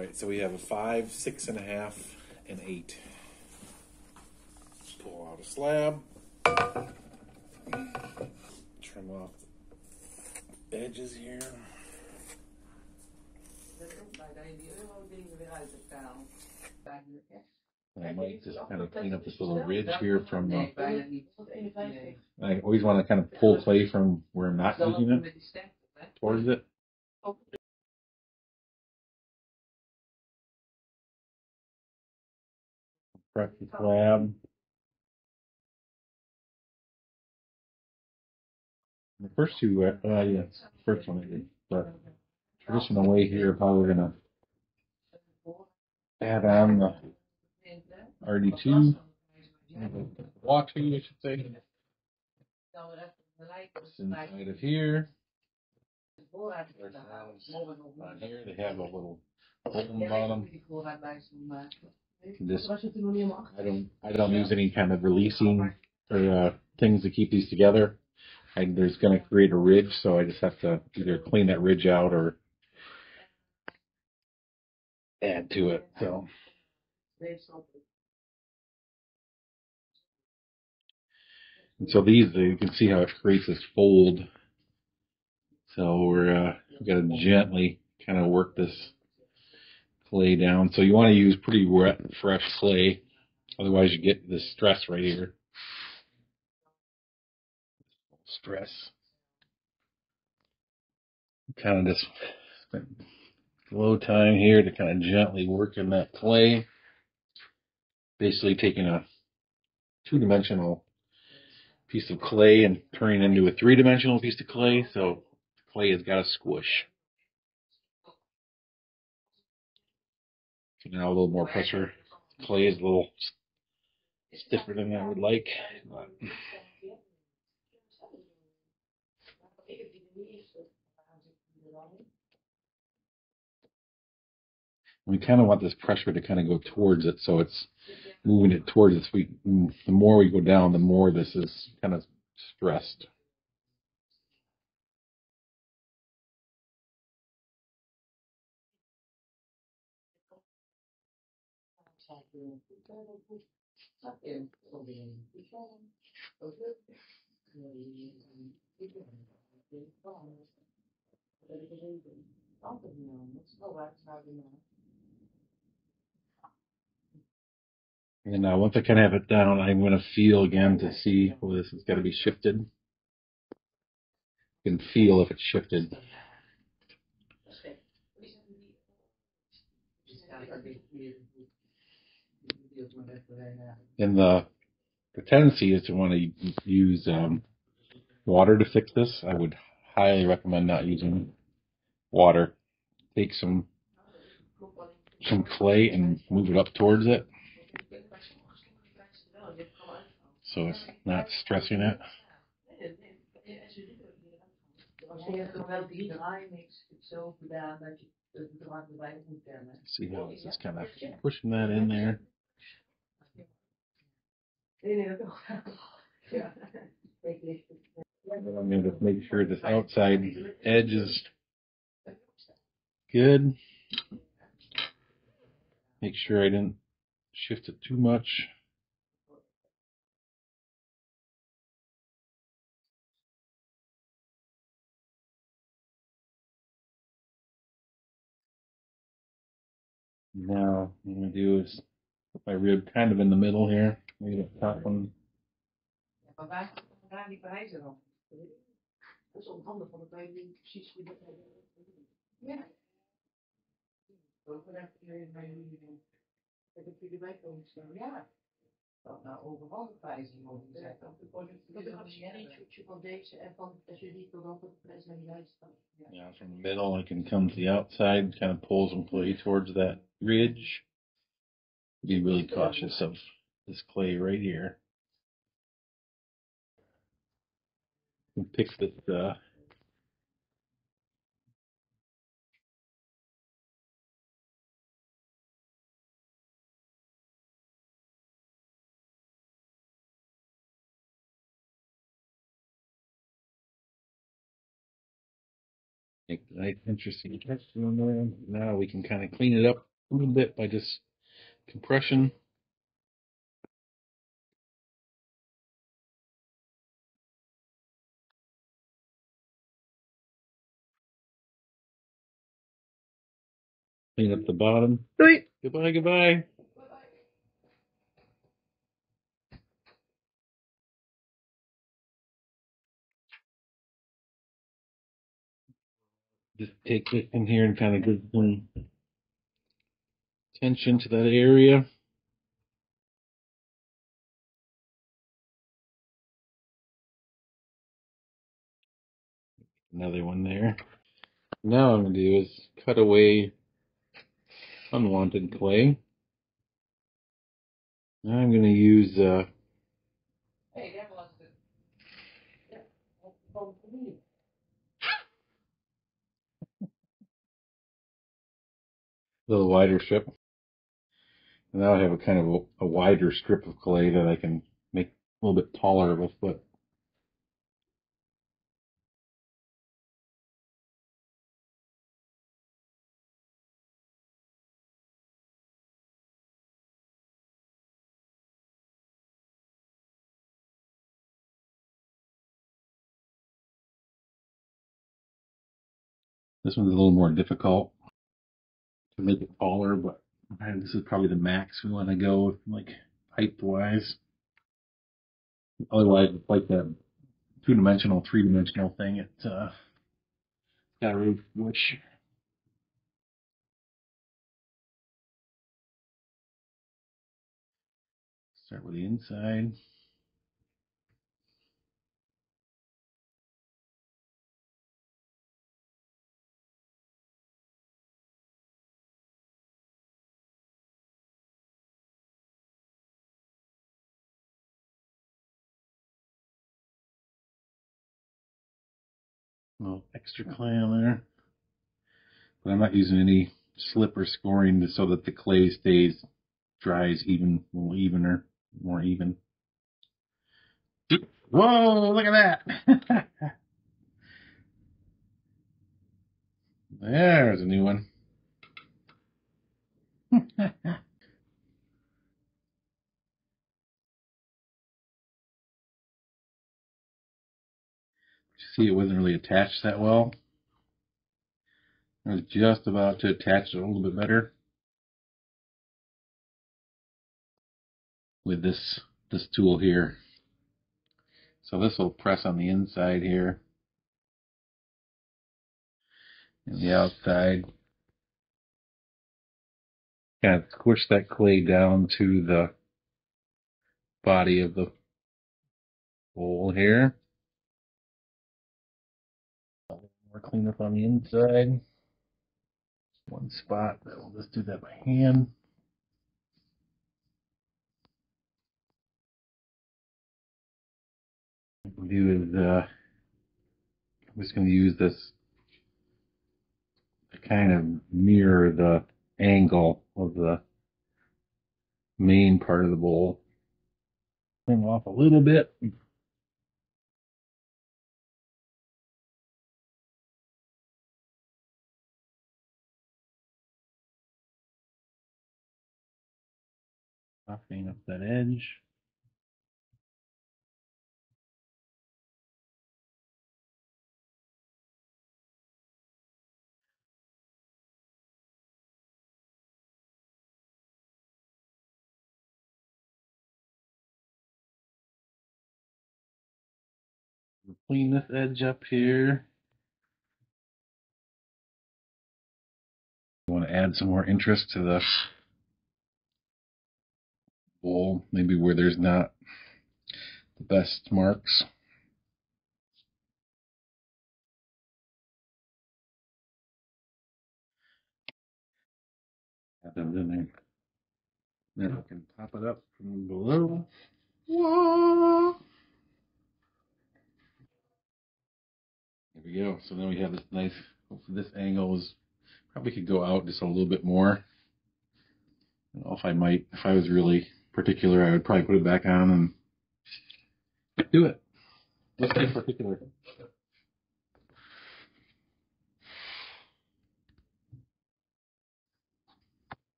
right, so we have a 5, 6.5, and 8. Pull out a slab. Trim off the edges here. I might just kind of clean up this little ridge here from I always want to kind of pull clay from where I'm not using it towards it. Press the slab. The first two, yeah, the first one I did. But traditional way here of how we're gonna add on the RD2, water, I should say. It's inside of here. On here they have a little hole on the bottom. This, I don't use any kind of releasing or things to keep these together. There's going to create a ridge, so I just have to either clean that ridge out or add to it. So. And so these, you can see how it creates this fold. So we're got to gently kind of work this clay down. So you want to use pretty wet, fresh clay, otherwise you get this stress right here. Stress. Kind of just spend a little time here to kind of gently work in that clay. Basically taking a two-dimensional piece of clay and turning it into a three-dimensional piece of clay. So the clay has got to squish. So now a little more pressure. Clay is a little stiffer than I would like. We kind of want this pressure to kind of go towards it, so it's moving it towards us. The more we go down, the more this is kind of stressed. And now once I kind of have it down, I'm going to feel again to see, oh, this has got to be shifted. You can feel if it's shifted. And the tendency is to want to use water to fix this. I would highly recommend not using water. Take some clay and move it up towards it, so it's not stressing it. See how it's just kind of pushing that in there. I'm going to make sure this outside edge is good. Make sure I didn't shift it too much. Now what I'm going to do is put my rib kind of in the middle here. Maybe the top one. Yeah, from the middle I can come to the outside, kind of pull some clay towards that ridge. Be really cautious of this clay right here. You can pick this make a nice interesting texture on there. Now we can kind of clean it up a little bit by just compression. Clean up the bottom. Wait. Goodbye, goodbye. Just take this in here and kind of give some tension to that area. Another one there. Now what I'm going to do is cut away unwanted clay. Now I'm going to use a little wider strip. And now I have a kind of a wider strip of clay that I can make a little bit taller with. But this one's a little more difficult to make it taller, but this is probably the max we want to go, like height-wise. Otherwise, it's like that two-dimensional, three-dimensional thing. It's got a really wish. Start with the inside. A little extra clay on there. But I'm not using any slip or scoring so that the clay dries even, a little evener, more even. Whoa, look at that. There's a new one. See, it wasn't really attached that well. I was just about to attach it a little bit better with this tool here. So this will press on the inside here and the outside. Kind of squish that clay down to the body of the bowl here. More cleanup on the inside. One spot, but we'll just do that by hand. What we'll do is I'm just going to use this to kind of mirror the angle of the main part of the bowl. Trim off a little bit. Softening up that edge. Clean this edge up here. I want to add some more interest to the bowl, maybe where there's not the best marks. Add those in there. Then we can pop it up from below. Whoa! There we go. So then we have this nice, hopefully this angle is, probably could go out just a little bit more. I don't know if I was really particular, I would probably put it back on and do it. Let's be particular.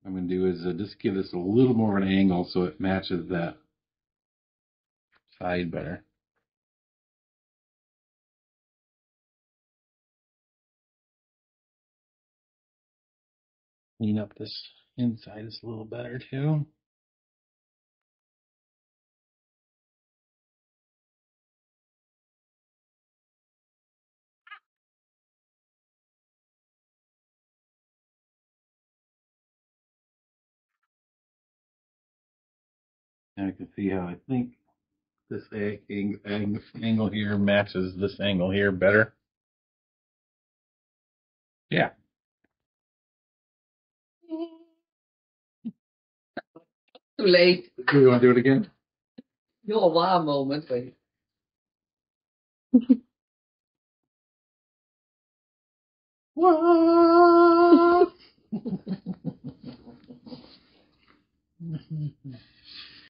I'm going to do is just give this a little more of an angle so it matches that side better. Clean up this inside just a little better too. And I can see how I think this angle here matches this angle here better. Yeah. Too late. Do you want to do it again? Your wow moment. Wait. What?